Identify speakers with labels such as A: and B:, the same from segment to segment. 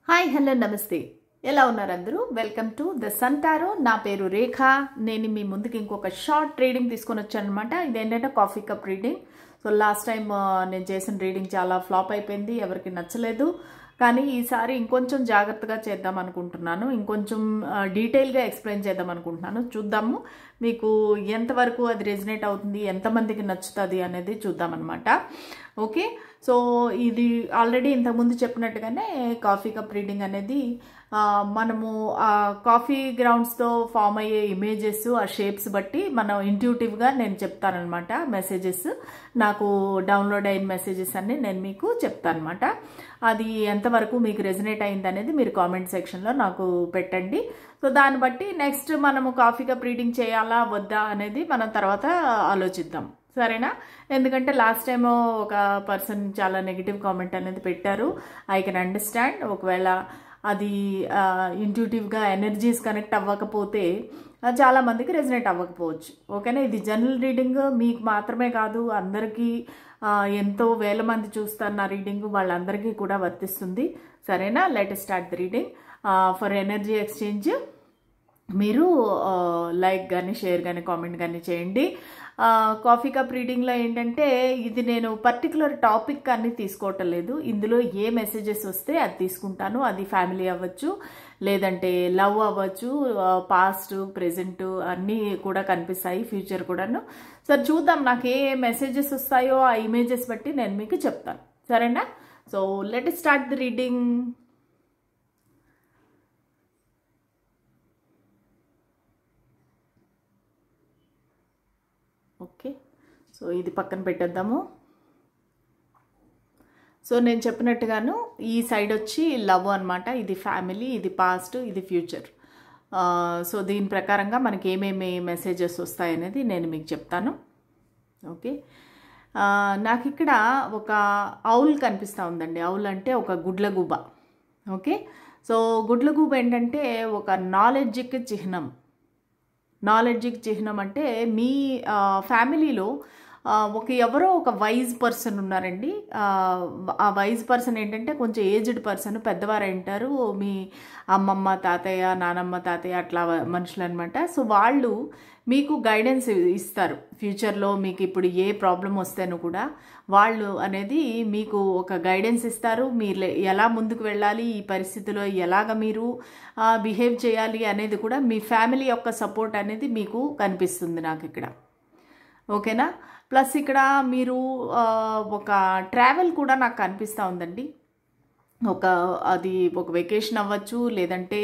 A: Hi hello నమస్తే ఎలా ఉన్నారు అందరూ welcome to the Sun Tarot నా పేరు రేఖ నేను మీ ముందుకి ఇంకొక షార్ట్ రీడింగ్ తీసుకొని వచ్చాను అన్నమాట ఇదేంటంటే coffee cup reading so last time నేను చేసిన రీడింగ్ చాలా ఫ్లాప్ అయిపోయింది ఎవరికి నచ్చలేదు కానీ ఈసారి ఇంకొంచెం జాగ్రత్తగా చేద్దాం అనుకుంటున్నాను ఇంకొంచెం డీటెయిల్గా ఎక్స్ప్లెయిన్ చేద్దాం అనుకుంటున్నాను చూద్దాము మీకు ఎంతవరకు అది రెజనేట్ అవుతుంది ఎంతమందికి నచ్చుతుంది అనేది చూద్దాం అన్నమాట ఓకే సో ఇది ఆల్రెడీ ఇంతకుముందు చెప్పినట్టుగానే కాఫీ కప్ రీడింగ్ అనేది మనము ఆ కాఫీ గ్రౌండ్స్తో ఫామ్ అయ్యే ఇమేజెస్ ఆ షేప్స్ బట్టి మనం ఇంట్యూటివ్గా నేను చెప్తానమాట మెసేజెస్ నాకు డౌన్లోడ్ అయిన మెసేజెస్ అన్ని నేను మీకు చెప్తానమాట అది ఎంతవరకు మీకు రెజనేట్ అయింది అనేది మీరు కామెంట్ సెక్షన్లో నాకు పెట్టండి సో దాన్ని బట్టి నెక్స్ట్ మనము కాఫీ కప్ రీడింగ్ చేయాలా వద్దా అనేది మనం తర్వాత ఆలోచిద్దాం సరేనా ఎందుకంటే లాస్ట్ టైం ఒక పర్సన్ చాలా నెగిటివ్ కామెంట్ అనేది పెట్టారు ఐ కెన్ అండర్స్టాండ్ ఒకవేళ అది ఇంట్యూటివ్గా ఎనర్జీస్ కనెక్ట్ అవ్వకపోతే చాలామందికి రెజనేట్ అవ్వకపోవచ్చు ఓకేనా ఇది జనరల్ రీడింగ్ మీకు మాత్రమే కాదు అందరికీ ఎంతో వేల మంది చూస్తారు నా రీడింగ్ వాళ్ళందరికీ కూడా వర్తిస్తుంది సరేనా let start the reading for energy exchange మీరు లైక్ కానీ షేర్ కానీ కామెంట్ కానీ చేయండి కాఫీ కప్ రీడింగ్లో ఏంటంటే ఇది నేను పర్టికులర్ టాపిక్ అన్ని తీసుకోవటం లేదు ఇందులో ఏ మెసేజెస్ వస్తే అది తీసుకుంటాను అది ఫ్యామిలీ అవ్వచ్చు లేదంటే లవ్ అవ్వచ్చు పాస్ట్ ప్రెజెంట్ అన్నీ కూడా కనిపిస్తాయి ఫ్యూచర్ కూడాను సరే చూద్దాం నాకు ఏ మెసేజెస్ వస్తాయో ఆ ఇమేజెస్ బట్టి నేను మీకు చెప్తాను సరేనా so let start the reading okay so ఇది పక్కన పెట్టేద్దాము సో నేను చెప్పినట్టుగాను ఈ సైడ్ వచ్చి లవ్ అనమాట ఇది ఫ్యామిలీ ఇది పాస్ట్ ఇది ఫ్యూచర్ సో దీని ప్రకారంగా మనకి ఏమేమి మెసేజెస్ వస్తాయనేది నేను మీకు చెప్తాను ఓకే నాకు ఇక్కడ ఒక ఔల్ కనిపిస్తూ ఉందండి ఔల్ అంటే ఒక గుడ్లగూబ ఓకే సో గుడ్లగూబ ఏంటంటే ఒక నాలెడ్జ్కి చిహ్నం నాలెడ్జ్కి చిహ్నం అంటే మీ ఫ్యామిలీలో ఎవరో ఒక వైజ్ పర్సన్ ఉన్నారండి ఆ వైజ్ పర్సన్ ఏంటంటే కొంచెం ఏజ్డ్ పర్సన్ పెద్దవారు అంటారు మీ అమ్మమ్మ తాతయ్య నానమ్మ తాతయ్య అట్లా మనుషులు అనమాట సో వాళ్ళు మీకు గైడెన్స్ ఇస్తారు ఫ్యూచర్లో మీకు ఇప్పుడు ఏ ప్రాబ్లం వస్తేనో కూడా వాళ్ళు అనేది మీకు ఒక గైడెన్స్ ఇస్తారు మీరు ఎలా ముందుకు వెళ్ళాలి ఈ పరిస్థితిలో ఎలాగ మీరు బిహేవ్ చేయాలి అనేది కూడా మీ ఫ్యామిలీ యొక్క సపోర్ట్ అనేది మీకు కనిపిస్తుంది నాకు ఇక్కడ ఓకేనా ప్లస్ ఇక్కడ మీరు ఒక ట్రావెల్ కూడా నాకు కనిపిస్తూ ఉందండి అది ఒక వెకేషన్ అవ్వచ్చు లేదంటే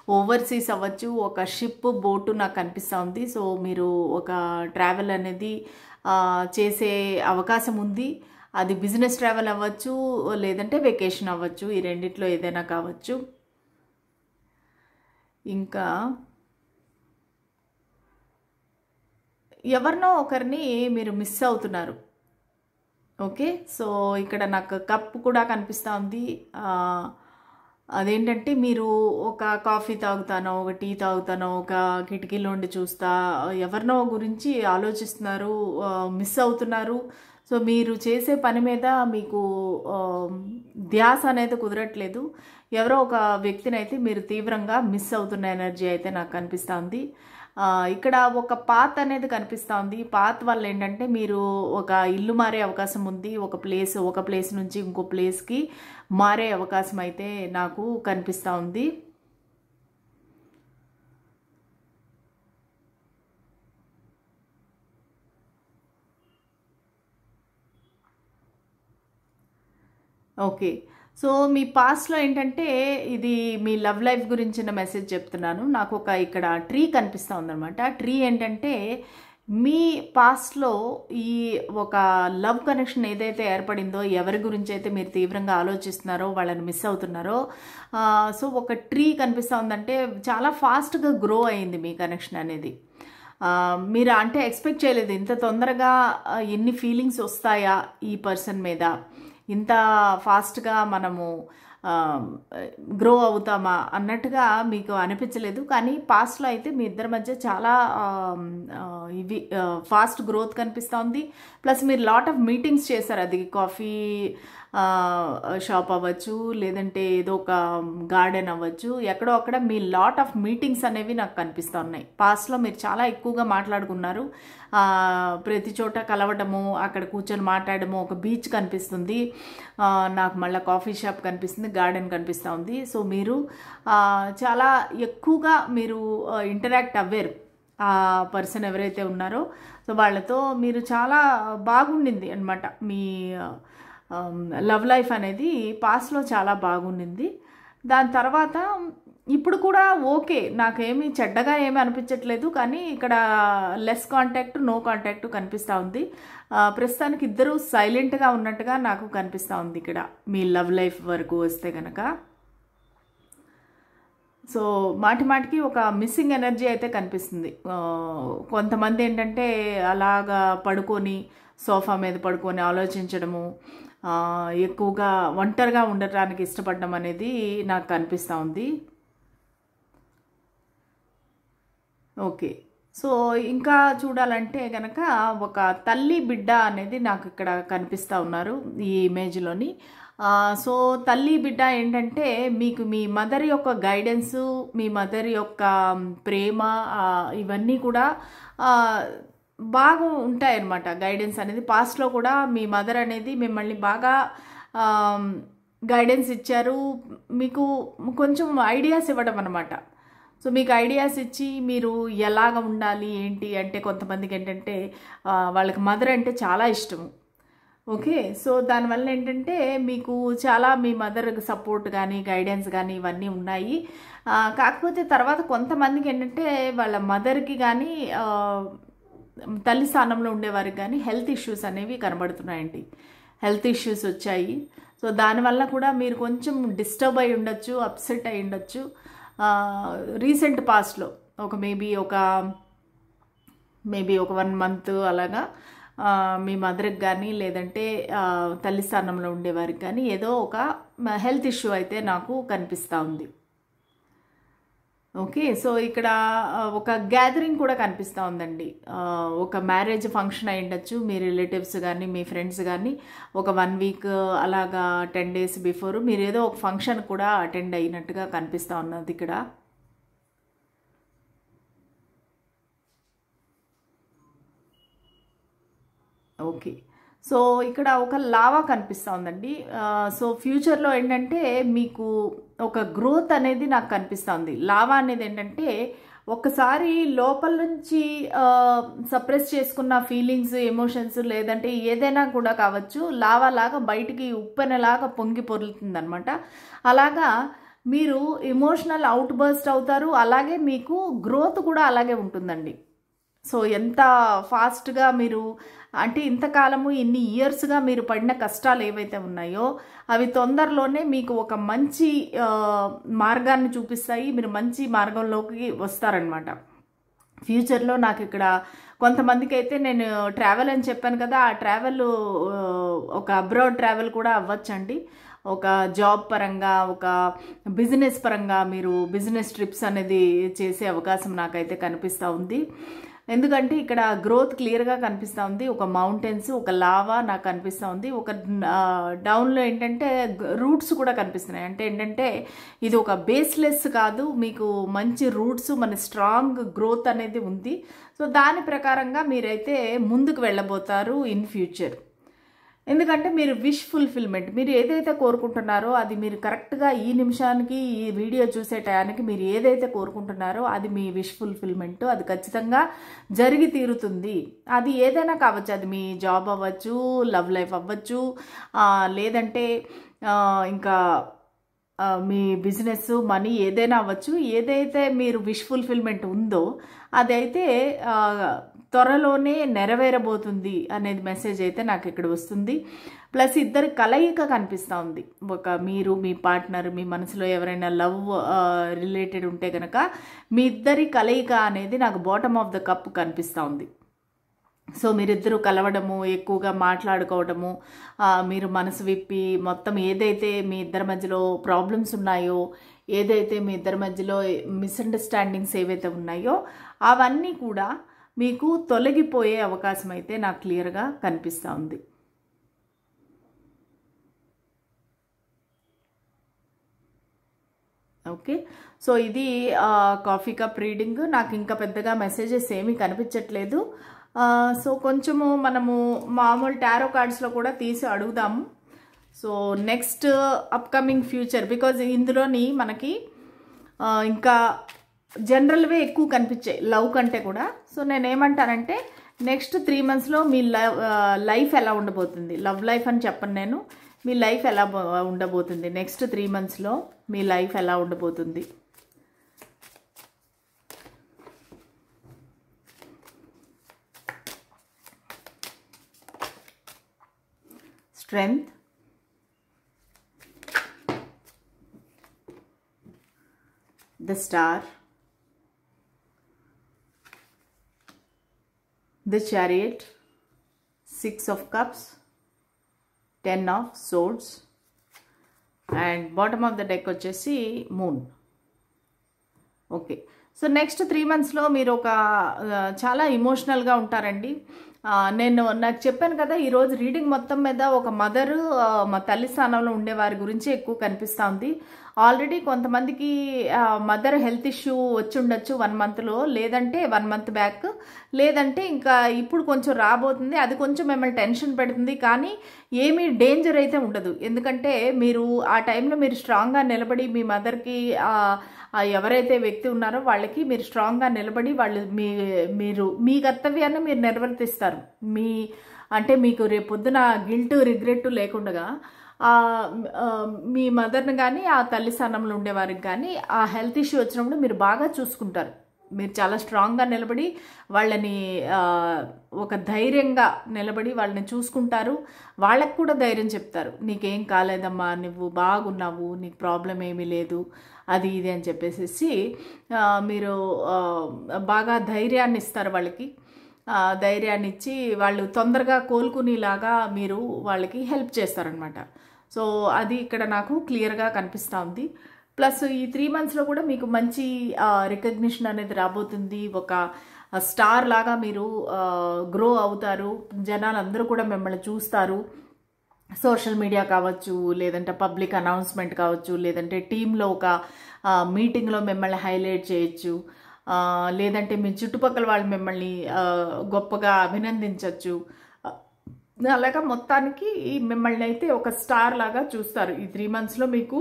A: ఓవర్సీస్ అవ్వచ్చు ఒక షిప్ బోటు నాకు కనిపిస్తూ ఉంది సో మీరు ఒక ట్రావెల్ అనేది చేసే అవకాశం ఉంది అది బిజినెస్ ట్రావెల్ అవ్వచ్చు లేదంటే వెకేషన్ అవ్వచ్చు ఈ రెండిట్లో ఏదైనా కావచ్చు ఇంకా ఎవరినో ఒకరిని మీరు మిస్ అవుతున్నారు ఓకే సో ఇక్కడ నాకు కప్ కూడా కనిపిస్తూ ఉంది అదేంటంటే మీరు ఒక కాఫీ తాగుతానో ఒక టీ తాగుతానో ఒక కిటికీలో ఉండి చూస్తా ఎవరినో గురించి ఆలోచిస్తున్నారు మిస్ అవుతున్నారు సో మీరు చేసే పని మీద మీకు ధ్యాస అనేది కుదరట్లేదు ఎవరో ఒక వ్యక్తిని అయితే మీరు తీవ్రంగా మిస్ అవుతున్న ఎనర్జీ అయితే నాకు కనిపిస్తూ ఉంది ఇక్కడ ఒక పాత్ అనేది కనిపిస్తూ ఉంది పాత్ వల్ల ఏంటంటే మీరు ఒక ఇల్లు మారే అవకాశం ఉంది ఒక ప్లేస్ నుంచి ఇంకో ప్లేస్కి మారే అవకాశం అయితే నాకు కనిపిస్తూ ఉంది ఓకే సో మీ పాస్ట్లో ఏంటంటే ఇది మీ లవ్ లైఫ్ గురించిన మెసేజ్ చెప్తున్నాను నాకు ఒక ఇక్కడ ట్రీ కనిపిస్తూ ఉందన్నమాట ట్రీ ఏంటంటే మీ పాస్ట్లో ఈ ఒక లవ్ కనెక్షన్ ఏదైతే ఏర్పడిందో ఎవరి గురించి అయితే మీరు తీవ్రంగా ఆలోచిస్తున్నారో వాళ్ళని మిస్ అవుతున్నారో సో ఒక ట్రీ కనిపిస్తూ ఉందంటే చాలా ఫాస్ట్గా గ్రో అయింది మీ కనెక్షన్ అనేది మీరు అంటే ఎక్స్పెక్ట్ చేయలేదు ఇంత తొందరగా ఎన్ని ఫీలింగ్స్ వస్తాయా ఈ పర్సన్ మీద ఇంత ఫాస్ట్గా మనము గ్రో అవుతామా అన్నట్టుగా మీకు అనిపించలేదు కానీ పాస్ట్లో అయితే మీ ఇద్దరి మధ్య చాలా ఇవి ఫాస్ట్ గ్రోత్ కనిపిస్తూ ఉంది ప్లస్ మీరు లాట్ ఆఫ్ మీటింగ్స్ చేశారు అది కాఫీ షాప్ అవ్వచ్చు, లేదంటే ఏదో ఒక గార్డెన్ అవ్వచ్చు, ఎక్కడో అక్కడ మీ లాట్ ఆఫ్ మీటింగ్స్ అనేవి నాకు కనిపిస్తూ ఉన్నాయి. పాస్ట్లో మీరు చాలా ఎక్కువగా మాట్లాడుకున్నారు, ప్రతి చోట కలవటము, అక్కడ కూర్చొని మాట్లాడము. ఒక బీచ్ కనిపిస్తుంది నాకు, మళ్ళీ కాఫీ షాప్ కనిపిస్తుంది, గార్డెన్ కనిపిస్తూ ఉంది. సో మీరు చాలా ఎక్కువగా మీరు ఇంటరాక్ట్ అవ్వారు ఆ పర్సన్ ఎవరైతే ఉన్నారో. సో వాళ్ళతో మీరు చాలా బాగుండింది అనమాట. మీ లవ్ లైఫ్ అనేది పాస్ట్లో చాలా బాగుండింది. దాని తర్వాత ఇప్పుడు కూడా ఓకే, నాకేమీ చెడ్డగా ఏమీ అనిపించట్లేదు, కానీ ఇక్కడ లెస్ కాంటాక్ట్, నో కాంటాక్ట్ కనిపిస్తూ ఉంది. ప్రస్తుతానికి ఇద్దరు సైలెంట్గా ఉన్నట్టుగా నాకు కనిపిస్తూ ఉంది ఇక్కడ మీ లవ్ లైఫ్ వరకు వస్తే కనుక. సో మాటికి ఒక మిస్సింగ్ ఎనర్జీ అయితే కనిపిస్తుంది. కొంతమంది ఏంటంటే అలాగా పడుకొని, సోఫా మీద పడుకొని ఆలోచించడము, ఎక్కువగా ఒంటరిగా ఉండటానికి ఇష్టపడడం అనేది నాకు కనిపిస్తూ ఉంది. ఓకే, సో ఇంకా చూడాలంటే కనుక ఒక తల్లి బిడ్డ అనేది నాకు ఇక్కడ కనిపిస్తూ ఉన్నారు ఈ ఇమేజ్లోని. సో తల్లి బిడ్డ ఏంటంటే మీకు మీ మదర్ యొక్క గైడెన్సు, మీ మదర్ యొక్క ప్రేమ, ఇవన్నీ కూడా బాగా ఉంటాయన్నమాట. గైడెన్స్ అనేది పాస్ట్లో కూడా మీ మదర్ అనేది మిమ్మల్ని బాగా గైడెన్స్ ఇచ్చారు, మీకు కొంచెం ఐడియాస్ ఇవ్వడం అనమాట. సో మీకు ఐడియాస్ ఇచ్చి మీరు ఎలాగ ఉండాలి ఏంటి అంటే, కొంతమందికి ఏంటంటే వాళ్ళకి మదర్ అంటే చాలా ఇష్టము. ఓకే, సో దానివల్ల ఏంటంటే మీకు చాలా మీ మదర్ సపోర్ట్ కానీ గైడెన్స్ కానీ ఇవన్నీ ఉన్నాయి. కాకపోతే తర్వాత కొంతమందికి ఏంటంటే వాళ్ళ మదర్కి కానీ తల్లి స్థానంలో ఉండేవారికి కానీ హెల్త్ ఇష్యూస్ అనేవి కనబడుతున్నాయండి. హెల్త్ ఇష్యూస్ వచ్చాయి. సో దానివల్ల కూడా మీరు కొంచెం డిస్టర్బ్ అయి ఉండొచ్చు, అప్సెట్ అయి ఉండొచ్చు రీసెంట్ పాస్ట్లో. మేబీ ఒక 1 month అలాగా మీ మదర్కి కానీ లేదంటే తల్లి స్థానంలో ఉండేవారికి కానీ ఏదో ఒక హెల్త్ ఇష్యూ అయితే నాకు కనిపిస్తూ ఉంది. ఓకే, సో ఇక్కడ ఒక గ్యాదరింగ్ కూడా కనిపిస్తూ ఉందండి. ఒక మ్యారేజ్ ఫంక్షన్ అయి ఉండొచ్చు, మీ రిలేటివ్స్ కానీ మీ ఫ్రెండ్స్ కానీ ఒక 1 week అలాగా 10 days బిఫోర్ మీరు ఏదో ఒక ఫంక్షన్ కూడా అటెండ్ అయినట్టుగా కనిపిస్తూ ఉన్నది ఇక్కడ. ఓకే, సో ఇక్కడ ఒక లావా కనిపిస్తూ ఉందండి. సో ఫ్యూచర్లో ఏంటంటే మీకు ఒక గ్రోత్ అనేది నాకు కనిపిస్తూ ఉంది. లావా అనేది ఏంటంటే ఒక్కసారి లోపల నుంచి సప్రెస్ చేసుకున్న ఫీలింగ్స్, ఎమోషన్స్ లేదంటే ఏదైనా కూడా కావచ్చు, లావా లాగా బయటికి ఉప్పెనలాగా పొంగి పొరులుతుంది అనమాట. అలాగా మీరు ఎమోషనల్ అవుట్ బర్స్ట్ అవుతారు, అలాగే మీకు గ్రోత్ కూడా అలాగే ఉంటుందండి. సో ఎంత ఫాస్ట్గా మీరు అంటే ఇంతకాలము ఇన్ని ఇయర్స్గా మీరు పడిన కష్టాలు ఏవైతే ఉన్నాయో అవి తొందరలోనే మీకు ఒక మంచి మార్గాన్ని చూపిస్తాయి. మీరు మంచి మార్గంలోకి వస్తారనమాట ఫ్యూచర్లో. నాకు ఇక్కడ కొంతమందికి అయితే నేను ట్రావెల్ అని చెప్పాను కదా, ఆ ట్రావెల్ ఒక అబ్రాడ్ ట్రావెల్ కూడా అవ్వచ్చండి. ఒక జాబ్ పరంగా, ఒక బిజినెస్ పరంగా మీరు బిజినెస్ ట్రిప్స్ అనేది చేసే అవకాశం నాకైతే కనిపిస్తూ ఉంది. ఎందుకంటే ఇక్కడ గ్రోత్ క్లియర్గా కనిపిస్తూ ఉంది. ఒక మౌంటైన్స్, ఒక లావా నాకు కనిపిస్తూ ఉంది. ఒక డౌన్లో ఏంటంటే రూట్స్ కూడా కనిపిస్తున్నాయి. అంటే ఏంటంటే ఇది ఒక బేస్లెస్ కాదు, మీకు మంచి రూట్స్, మన స్ట్రాంగ్ గ్రోత్ అనేది ఉంది. సో దాని ప్రకారంగా మీరైతే ముందుకు వెళ్ళబోతారు ఇన్ ఫ్యూచర్. ఎందుకంటే మీరు విష్ ఫుల్ఫిల్మెంట్, మీరు ఏదైతే కోరుకుంటున్నారో అది మీరు కరెక్ట్గా ఈ నిమిషానికి, ఈ వీడియో చూసే టయానికి మీరు ఏదైతే కోరుకుంటున్నారో అది మీ విష్ ఫుల్ఫిల్మెంట్, అది ఖచ్చితంగా జరిగి తీరుతుంది. అది ఏదైనా కావచ్చు, అది మీ జాబ్ అవ్వచ్చు, లవ్ లైఫ్ అవ్వచ్చు, లేదంటే ఇంకా మీ బిజినెస్, మనీ ఏదైనా అవ్వచ్చు. ఏదైతే మీరు విష్ ఫుల్ఫిల్మెంట్ ఉందో అదైతే త్వరలోనే నెరవేరబోతుంది అనేది మెసేజ్ అయితే నాకు ఇక్కడ వస్తుంది. ప్లస్ ఇద్దరి కలయిక కనిపిస్తూ ఉంది. ఒక మీరు, మీ పార్ట్నర్, మీ మనసులో ఎవరైనా లవ్ రిలేటెడ్ ఉంటే కనుక మీ ఇద్దరి కలయిక అనేది నాకు బాటమ్ ఆఫ్ ద కప్ కనిపిస్తూ ఉంది. సో మీరిద్దరూ కలవడము, ఎక్కువగా మాట్లాడుకోవడము, మీరు మనసు విప్పి మొత్తం ఏదైతే మీ ఇద్దరి మధ్యలో ప్రాబ్లమ్స్ ఉన్నాయో, ఏదైతే మీ ఇద్దరి మధ్యలో మిస్అండర్స్టాండింగ్స్ ఏవైతే ఉన్నాయో అవన్నీ కూడా మీకు తొలగిపోయే అవకాశం అయితే నాకు క్లియర్గా కనిపిస్తూ ఉంది. ఓకే, సో ఇది కాఫీ కప్ రీడింగ్. నాకు ఇంకా పెద్దగా మెసేజెస్ ఏమీ కనిపించట్లేదు. సో కొంచెము మనము మామూలు టారో కార్డ్స్లో కూడా తీసి అడుగుదాము. So next upcoming future, because ఇందులోని మనకి ఇంకా జనరల్వే ఎక్కువ కనిపించాయి లవ్ కంటే కూడా. సో నేనేమంటానంటే నెక్స్ట్ 3 monthsలో మీ లైఫ్ ఎలా ఉండబోతుంది, లవ్ లైఫ్ అని చెప్పను నేను, మీ లైఫ్ ఎలా ఉండబోతుంది, నెక్స్ట్ 3 monthsలో మీ లైఫ్ ఎలా ఉండబోతుంది. Strength, the star, the chariot, 6 of cups, 10 of swords, and bottom of the deck వచ్చేసి moon. ఓకే, సో నెక్స్ట్ 3 monthsలో మీరు ఒక చాలా ఎమోషనల్గా ఉంటారండి. నాకు చెప్పాను కదా, ఈరోజు రీడింగ్ మొత్తం మీద ఒక మదరు మా తల్లి స్థానంలో ఉండే వారి గురించి ఎక్కువ కనిపిస్తూ ఉంది. ఆల్రెడీ కొంతమందికి మదర్ హెల్త్ ఇష్యూ వచ్చి ఉండొచ్చు 1 monthలో, లేదంటే 1 month బ్యాక్, లేదంటే ఇంకా ఇప్పుడు కొంచెం రాబోతుంది. అది కొంచెం మిమ్మల్ని టెన్షన్ పెడుతుంది, కానీ ఏమీ డేంజర్ అయితే ఉండదు. ఎందుకంటే మీరు ఆ టైంలో మీరు స్ట్రాంగ్గా నిలబడి మీ మదర్కి ఎవరైతే వ్యక్తి ఉన్నారో వాళ్ళకి మీరు స్ట్రాంగ్గా నిలబడి వాళ్ళు మీరు మీ కర్తవ్యాన్ని మీరు నిర్వర్తిస్తారు. అంటే మీకు రేపొద్దున గిల్ట్ రిగ్రెట్ లేకుండా మీ మదర్ని కానీ ఆ తల్లి స్థానంలో ఉండేవారికి కానీ ఆ హెల్త్ ఇష్యూ వచ్చినప్పుడు మీరు బాగా చూసుకుంటారు. మీరు చాలా స్ట్రాంగ్గా నిలబడి వాళ్ళని ఒక ధైర్యంగా నిలబడి వాళ్ళని చూసుకుంటారు. వాళ్ళకు కూడా ధైర్యం చెప్తారు, నీకేం కాలేదమ్మా, నువ్వు బాగున్నావు, నీకు ప్రాబ్లం ఏమీ లేదు, అది ఇది అని చెప్పేసి మీరు బాగా ధైర్యాన్ని ఇస్తారు వాళ్ళకి. ధైర్యాన్ని ఇచ్చి వాళ్ళు తొందరగా కోలుకునేలాగా మీరు వాళ్ళకి హెల్ప్ చేస్తారనమాట. సో అది ఇక్కడ నాకు క్లియర్గా కనిపిస్తూ ఉంది. ప్లస్ ఈ 3 monthsలో కూడా మీకు మంచి రికగ్నిషన్ అనేది రాబోతుంది. ఒక స్టార్ లాగా మీరు గ్రో అవుతారు. జనాలు అందరూ కూడా మిమ్మల్ని చూస్తారు. సోషల్ మీడియా కావచ్చు, లేదంటే పబ్లిక్ అనౌన్స్మెంట్ కావచ్చు, లేదంటే టీంలో ఒక మీటింగ్లో మిమ్మల్ని హైలైట్ చేయొచ్చు, లేదంటే మీ చుట్టుపక్కల వాళ్ళు మిమ్మల్ని గొప్పగా అభినందించవచ్చు. అలాగా మొత్తానికి మిమ్మల్ని అయితే ఒక స్టార్ లాగా చూస్తారు. ఈ 3 monthsలో మీకు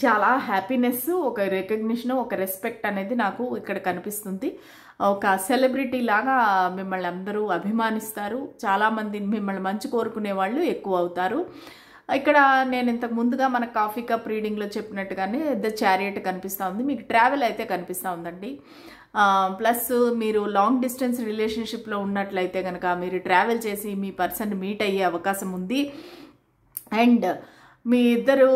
A: చాలా హ్యాపీనెస్, ఒక రికగ్నిషన్, ఒక రెస్పెక్ట్ అనేది నాకు ఇక్కడ కనిపిస్తుంది. ఒక సెలబ్రిటీ లాగా మిమ్మల్ని అందరూ అభిమానిస్తారు. చాలామంది మిమ్మల్ని మంచి కోరుకునే వాళ్ళు ఎక్కువ అవుతారు. ఇక్కడ నేను ఇంతకు ముందుగా మన కాఫీ కప్ రీడింగ్లో చెప్పినట్టుగానే ద చారియట్ కనిపిస్తూ ఉంది. మీకు ట్రావెల్ అయితే కనిపిస్తూ ఉందండి. ప్లస్ మీరు లాంగ్ డిస్టెన్స్ రిలేషన్షిప్లో ఉన్నట్లయితే కనుక మీరు ట్రావెల్ చేసి మీ పర్సన్ మీట్ అయ్యే అవకాశం ఉంది. అండ్ మీ ఇద్దరు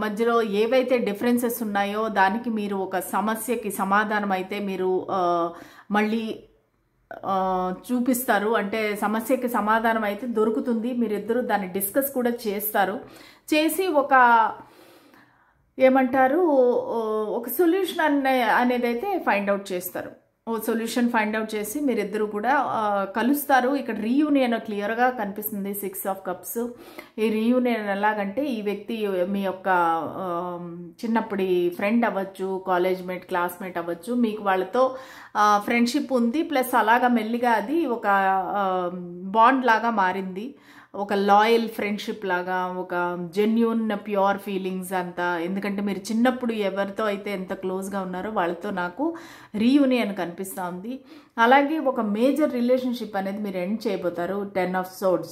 A: మధ్యలో ఏవైతే డిఫరెన్సెస్ ఉన్నాయో దానికి మీరు ఒక సమస్యకి సమాధానం అయితే మీరు మళ్ళీ చూపిస్తారు. అంటే సమస్యకి సమాధానం అయితే దొరుకుతుంది. మీరిద్దరూ దాన్ని డిస్కస్ కూడా చేస్తారు. చేసి ఒక ఏమంటారు ఒక సొల్యూషన్ అనేది అయితే ఫైండ్ అవుట్ చేస్తారు. ఓ సొల్యూషన్ ఫైండ్ అవుట్ చేసి మీరిద్దరూ కూడా కలుస్తారు. ఇక్కడ రీయూనియన్ క్లియర్గా కనిపిస్తుంది. 6 of cups. ఈ రీయూనియన్ ఎలాగంటే ఈ వ్యక్తి మీ యొక్క చిన్నప్పటి ఫ్రెండ్ అవ్వచ్చు, కాలేజ్ మేట్, క్లాస్మేట్ అవ్వచ్చు. మీకు వాళ్ళతో ఫ్రెండ్షిప్ ఉంది. ప్లస్ అలాగా మెల్లిగా అది ఒక బాండ్ లాగా మారింది. ఒక లాయల్ ఫ్రెండ్షిప్ లాగా, ఒక జెన్యూన్ ప్యూర్ ఫీలింగ్స్ అంతా. ఎందుకంటే మీరు చిన్నప్పుడు ఎవరితో అయితే ఎంత క్లోజ్గా ఉన్నారో వాళ్ళతో నాకు రీయూనియన్ కనిపిస్తూ ఉంది. అలాగే ఒక మేజర్ రిలేషన్షిప్ అనేది మీరు ఎండ్ చేయబోతారు. 10 of swords.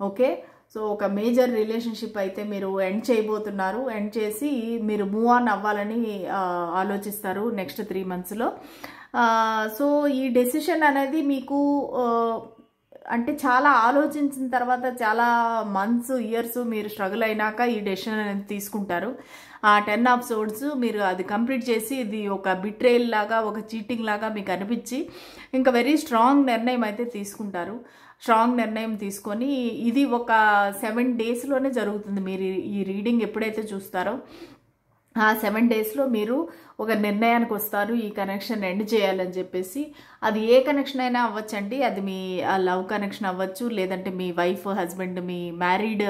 A: ఓకే, సో ఒక మేజర్ రిలేషన్షిప్ అయితే మీరు ఎండ్ చేయబోతున్నారు. ఎండ్ చేసి మీరు మూవ్ ఆన్ అవ్వాలని ఆలోచిస్తారు నెక్స్ట్ 3 monthsలో. సో ఈ డెసిషన్ అనేది మీకు అంటే చాలా ఆలోచించిన తర్వాత, చాలా మంత్స్, ఇయర్స్ మీరు స్ట్రగుల్ అయినాక ఈ డెసిషన్ అనేది తీసుకుంటారు. ఆ 10 of swords మీరు అది కంప్లీట్ చేసి ఇది ఒక బిట్రేల్ లాగా, ఒక చీటింగ్ లాగా మీకు అనిపించి ఇంకా వెరీ స్ట్రాంగ్ నిర్ణయం అయితే తీసుకుంటారు. స్ట్రాంగ్ నిర్ణయం తీసుకొని ఇది ఒక 7 daysలోనే జరుగుతుంది. మీరు ఈ రీడింగ్ ఎప్పుడైతే చూస్తారో ఆ 7 డేస్లో మీరు ఒక నిర్ణయానికి వస్తారు, ఈ కనెక్షన్ ఎండ్ చేయాలని చెప్పేసి. అది ఏ కనెక్షన్ అయినా అవ్వచ్చండి. అది మీ లవ్ కనెక్షన్ అవ్వచ్చు, లేదంటే మీ వైఫ్ హస్బెండ్ మీ మ్యారీడ్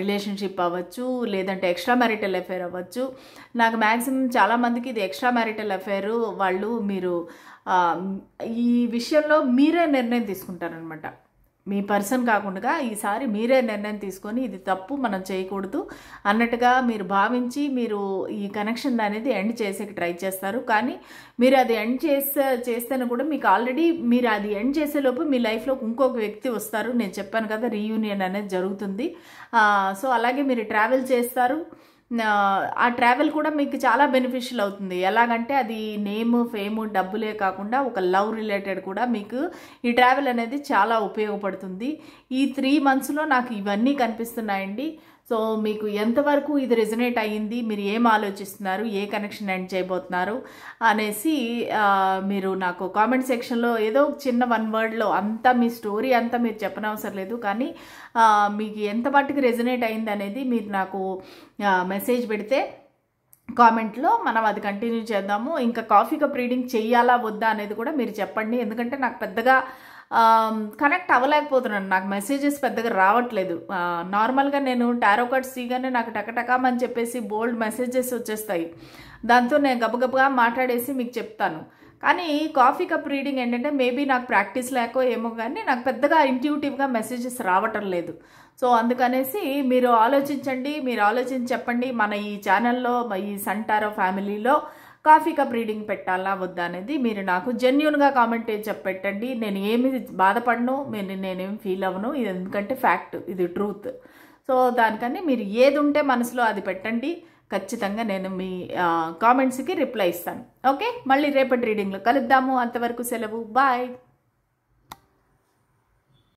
A: రిలేషన్షిప్ అవ్వచ్చు, లేదంటే ఎక్స్ట్రా మ్యారిటల్ అఫేర్ అవ్వచ్చు. నాకు మ్యాక్సిమం చాలామందికి ఇది ఎక్స్ట్రా మ్యారిటల్ అఫేరు. వాళ్ళు మీరు ఈ విషయంలో మీరే నిర్ణయం తీసుకుంటారనమాట. మీ పర్సన్ కాకుండా ఈసారి మీరే నిర్ణయం తీసుకొని ఇది తప్పు, మనం చేయకూడదు అన్నట్టుగా మీరు భావించి మీరు ఈ కనెక్షన్ అనేది ఎండ్ చేసేకి ట్రై చేస్తారు. కానీ మీరు అది ఎండ్ చేస్తేనే కూడా మీకు ఆల్రెడీ మీరు అది ఎండ్ చేసేలోపు మీ లైఫ్లో ఇంకొక వ్యక్తి వస్తారు. నేను చెప్పాను కదా, రీయూనియన్ అనేది జరుగుతుంది. సో అలాగే మీరు ట్రావెల్ చేస్తారు. ఆ ట్రావెల్ కూడా మీకు చాలా బెనిఫిషియల్ అవుతుంది. ఎలాగంటే అది నేమ్ ఫేమ్ డబ్బులే కాకుండా ఒక లవ్ రిలేటెడ్ కూడా మీకు ఈ ట్రావెల్ అనేది చాలా ఉపయోగపడుతుంది. ఈ 3 మంత్స్లో నాకు ఇవన్నీ కనిపిస్తున్నాయండి. సో మీకు ఎంతవరకు ఇది రెజనేట్ అయ్యింది, మీరు ఏం ఆలోచిస్తున్నారు, ఏ కనెక్షన్ ఎండ్ చేయబోతున్నారు అనేసి మీరు నాకు కామెంట్ సెక్షన్లో ఏదో చిన్న 1 వర్డ్లో అంతా మీ స్టోరీ అంతా మీరు చెప్పనవసరం లేదు, కానీ మీకు ఎంత మట్టుకు రెజనేట్ అయింది అనేది మీరు నాకు మెసేజ్ పెడితే కామెంట్లో మనం అది కంటిన్యూ చేద్దాము. ఇంకా కాఫీ కప్ రీడింగ్ చెయ్యాలా వద్దా అనేది కూడా మీరు చెప్పండి. ఎందుకంటే నాకు పెద్దగా కనెక్ట్ అవ్వలేకపోతున్నాను, నాకు మెసేజెస్ పెద్దగా రావట్లేదు. నార్మల్గా నేను టారో కార్డ్స్ తీయగానే నాకు టకటకామని చెప్పేసి బోల్డ్ మెసేజెస్ వచ్చేస్తాయి. దాంతో నేను గబగబగా మాట్లాడేసి మీకు చెప్తాను. కానీ కాఫీ కప్ రీడింగ్ ఏంటంటే మేబీ నాకు ప్రాక్టీస్ లేకో ఏమో కానీ నాకు పెద్దగా ఇంట్యూటివ్గా మెసేజెస్ రావటం లేదు. సో అందుకనేసి మీరు ఆలోచించండి, మీరు ఆలోచించి చెప్పండి. మన ఈ ఛానల్లో ఈ సంటారో ఫ్యామిలీలో కాఫీ కప్ రీడింగ్ పెట్టాలా వద్దా అనేది మీరు నాకు జెన్యూన్గా కామెంట్ పెట్టండి. నేను ఏమి బాధపడను, నేనేం ఫీల్ అవ్వను. ఇది ఎందుకంటే ఫ్యాక్ట్, ఇది ట్రూత్. సో దానికని మీరు ఏది ఉంటే మనసులో అది పెట్టండి. ఖచ్చితంగా నేను మీ కామెంట్స్కి రిప్లై ఇస్తాను. ఓకే, మళ్ళీ రేపటి రీడింగ్లో కలుద్దాము. అంతవరకు సెలవు, బాయ్.